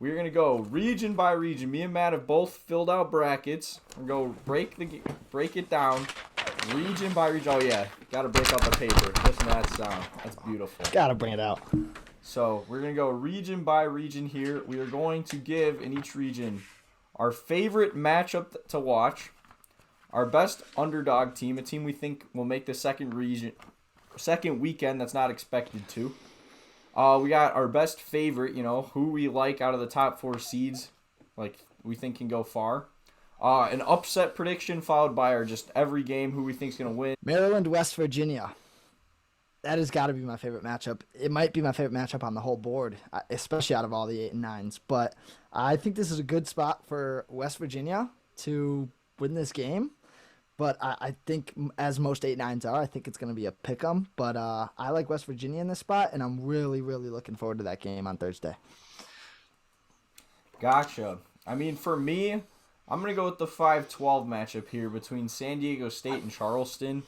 We're going to go region by region. Me and Matt have both filled out brackets. We're going to break it down region by region. Oh, yeah. Got to break out the paper. Listen to that sound. That's beautiful. Got to bring it out. So we're going to go region by region here. We are going to give in each region our favorite matchup to watch, our best underdog team, a team we think will make the second weekend that's not expected to. We got our best favorite, who we like out of the top 4 seeds, like we think can go far. An upset prediction followed by our just every game, who we think is going to win. Maryland, West Virginia. That has got to be my favorite matchup. It might be my favorite matchup on the whole board, especially out of all the 8 and 9s. But I think this is a good spot for West Virginia to win this game. But I think, as most 8-9s are, I think it's going to be a pick 'em. But I like West Virginia in this spot, and I'm really, really looking forward to that game on Thursday. Gotcha. I mean, for me, I'm going to go with the 5-12 matchup here between San Diego State and Charleston.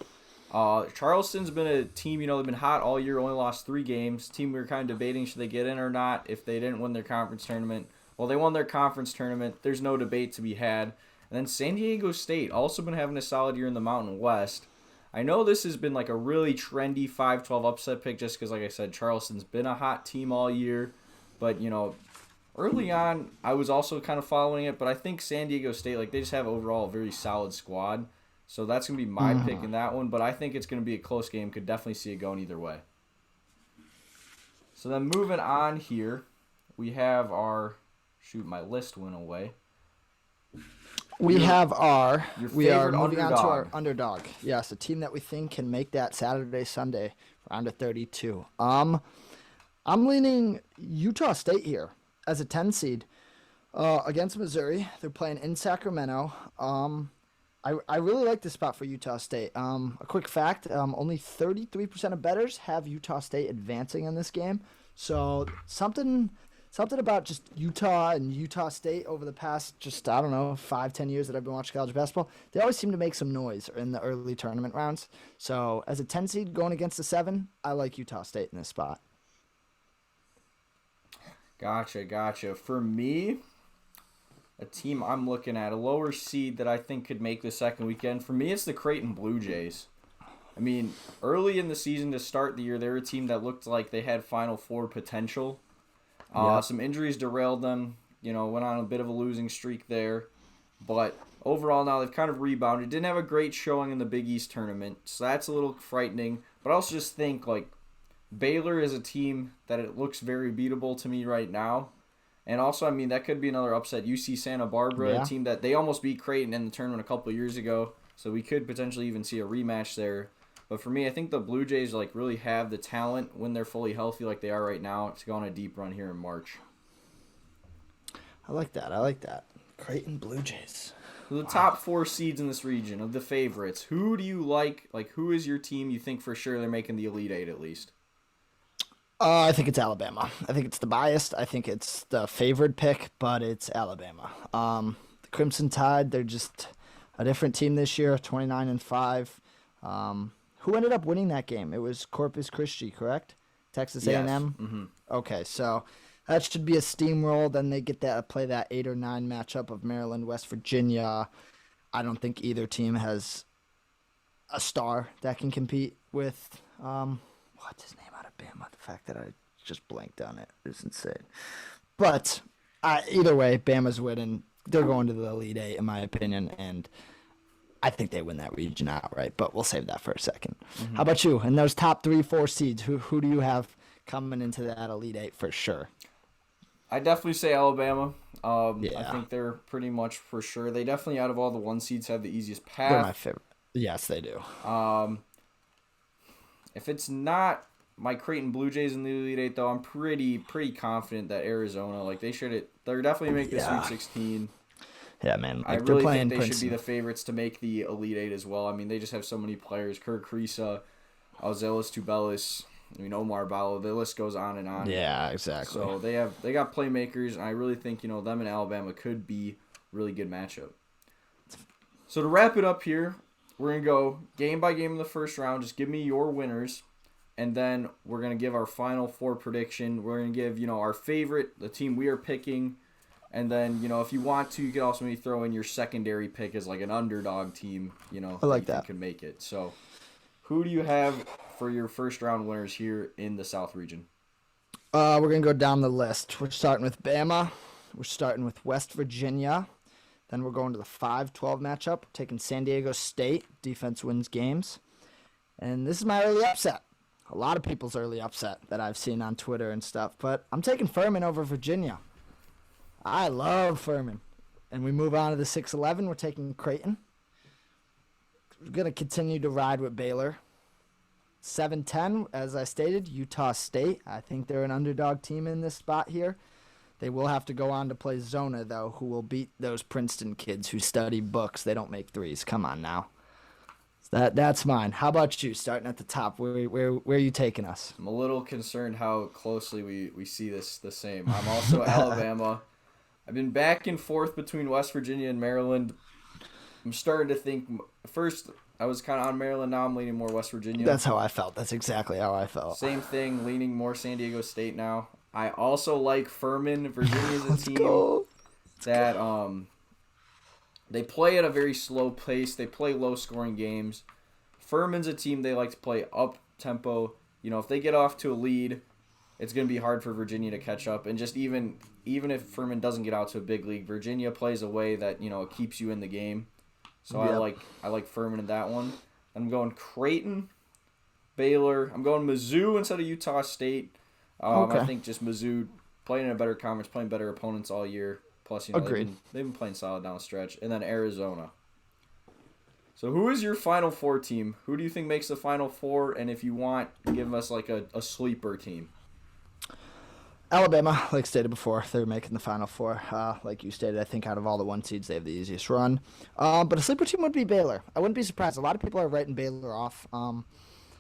Charleston's been a team, they've been hot all year, only lost 3 games. Team we were kind of debating, should they get in or not if they didn't win their conference tournament. Well, they won their conference tournament. There's no debate to be had. And then San Diego State, also been having a solid year in the Mountain West. I know this has been like a really trendy 5-12 upset pick just because, like I said, Charleston's been a hot team all year. But, early on, I was also kind of following it. But I think San Diego State, they just have overall a very solid squad. So that's going to be my pick in that one. But I think it's going to be a close game. Could definitely see it going either way. So then moving on here, we have our... Shoot, my list went away. We are moving on to our underdog. Yes, a team that we think can make that Saturday-Sunday round of 32. I'm leaning Utah State here as a 10 seed against Missouri. They're playing in Sacramento. I really like this spot for Utah State. A quick fact, only 33% of bettors have Utah State advancing in this game. So something about just Utah and Utah State over the past 5-10 years that I've been watching college basketball. They always seem to make some noise in the early tournament rounds. So as a 10 seed going against a 7, I like Utah State in this spot. Gotcha. For me, a team I'm looking at, a lower seed that I think could make the second weekend, for me it's the Creighton Blue Jays. I mean, early in the season to start the year, they were a team that looked like they had Final Four potential. Some injuries derailed them, went on a bit of a losing streak there. But overall now they've kind of rebounded. Didn't have a great showing in the Big East tournament, so that's a little frightening. But I also just think, Baylor is a team that it looks very beatable to me right now. And also, I mean, that could be another upset. UC Santa Barbara, a team that they almost beat Creighton in the tournament a couple of years ago. So we could potentially even see a rematch there. But for me, I think the Blue Jays really have the talent when they're fully healthy like they are right now to go on a deep run here in March. I like that. Creighton Blue Jays. So the top 4 seeds in this region of the favorites, who do you like? Who is your team you think for sure they're making the Elite Eight at least? I think it's Alabama. I think it's the biased. I think it's the favored pick, but it's Alabama. The Crimson Tide, they're just a different team this year, 29-5. Who ended up winning that game? It was Corpus Christi, correct? Texas A&M? Yes. Mm-hmm. Okay, so that should be a steamroll. Then they get to play that 8 or 9 matchup of Maryland, West Virginia. I don't think either team has a star that can compete with, what's his name out of Bama? The fact that I just blanked on it is insane. But either way, Bama's winning. They're going to the Elite Eight, in my opinion, and I think they win that region outright, but we'll save that for a second. Mm-hmm. How about you? In those top 3-4 seeds, who do you have coming into that Elite Eight for sure? I definitely say Alabama. I think they're pretty much for sure. They definitely, out of all the 1 seeds, have the easiest path. They're my favorite. Yes, they do. If it's not my Creighton Blue Jays in the Elite Eight, though, I'm pretty confident that Arizona, they're definitely make the Sweet 16. Yeah, man. I really think they should be the favorites to make the Elite Eight as well. I mean, they just have so many players. Kirk Kriisa, Alzelis Tubelis, Omar Ballo. The list goes on and on. Yeah, exactly. So they got playmakers, and I really think, them and Alabama could be a really good matchup. So to wrap it up here, we're going to go game by game in the first round. Just give me your winners, and then we're going to give our Final Four prediction. We're going to give, our favorite, the team we are picking, And then, if you want to, you can also maybe throw in your secondary pick as like an underdog team, I like that. Can make it. So, who do you have for your first round winners here in the South region? We're going to go down the list. We're starting with Bama. We're starting with West Virginia. Then we're going to the 5-12 matchup, taking San Diego State. Defense wins games. And this is my early upset. A lot of people's early upset that I've seen on Twitter and stuff. But I'm taking Furman over Virginia. I love Furman. And we move on to the 6-11. We're taking Creighton. We're going to continue to ride with Baylor. 7-10, as I stated, Utah State. I think they're an underdog team in this spot here. They will have to go on to play Zona, though, who will beat those Princeton kids who study books. They don't make threes. Come on now. That's mine. How about you, starting at the top? Where are you taking us? I'm a little concerned how closely we see this the same. I'm also Alabama. I've been back and forth between West Virginia and Maryland. I'm starting to think, first I was kind of on Maryland, now I'm leaning more West Virginia. That's how I felt. That's exactly how I felt. Same thing, leaning more San Diego State now. I also like Furman. Virginia's a team that they play at a very slow pace. They play low-scoring games. Furman's a team they like to play up-tempo. If they get off to a lead, it's going to be hard for Virginia to catch up. And just even if Furman doesn't get out to a big league, Virginia plays a way that, it keeps you in the game. So yep. I like Furman in that one. I'm going Creighton, Baylor. I'm going Mizzou instead of Utah State. Okay. I think just Mizzou playing in a better conference, playing better opponents all year. Plus, Agreed. They've been playing solid down the stretch. And then Arizona. So who is your Final Four team? Who do you think makes the Final Four? And if you want, give us like a sleeper team. Alabama, like stated before, they're making the Final Four. Like you stated, I think out of all the 1 seeds, they have the easiest run. But a sleeper team would be Baylor. I wouldn't be surprised. A lot of people are writing Baylor off.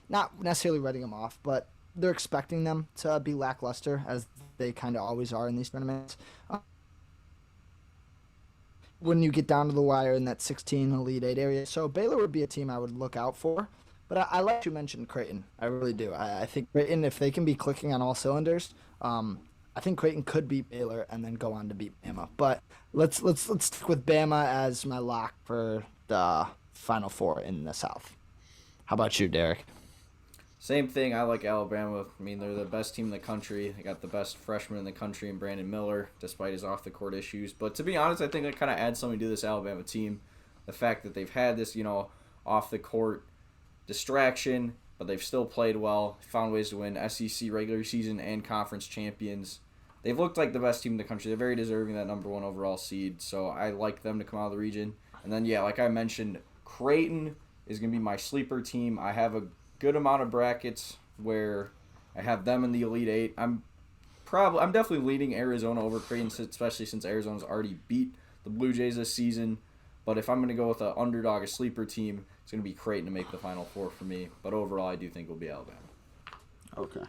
Not necessarily writing them off, but they're expecting them to be lackluster, as they kind of always are in these tournaments. When you get down to the wire in that 16 Elite 8 area. So Baylor would be a team I would look out for. But I like you mentioned Creighton. I really do. I think Creighton, if they can be clicking on all cylinders, I think Creighton could beat Baylor and then go on to beat Bama. But let's stick with Bama as my lock for the Final Four in the South. How about you, Derek? Same thing. I like Alabama. I mean, they're the best team in the country. They got the best freshman in the country in Brandon Miller, despite his off-the-court issues. But to be honest, I think that kind of adds something to this Alabama team. The fact that they've had this, off-the-court distraction, but they've still played well, found ways to win SEC regular season and conference champions. They've looked like the best team in the country. They're very deserving of that number 1 overall seed, so I like them to come out of the region. And then, like I mentioned, Creighton is going to be my sleeper team. I have a good amount of brackets where I have them in the Elite 8. I'm definitely leading Arizona over Creighton, especially since Arizona's already beat the Blue Jays this season. But if I'm going to go with an underdog, a sleeper team, it's going to be Creighton to make the Final Four for me. But overall, I do think it will be Alabama. Okay.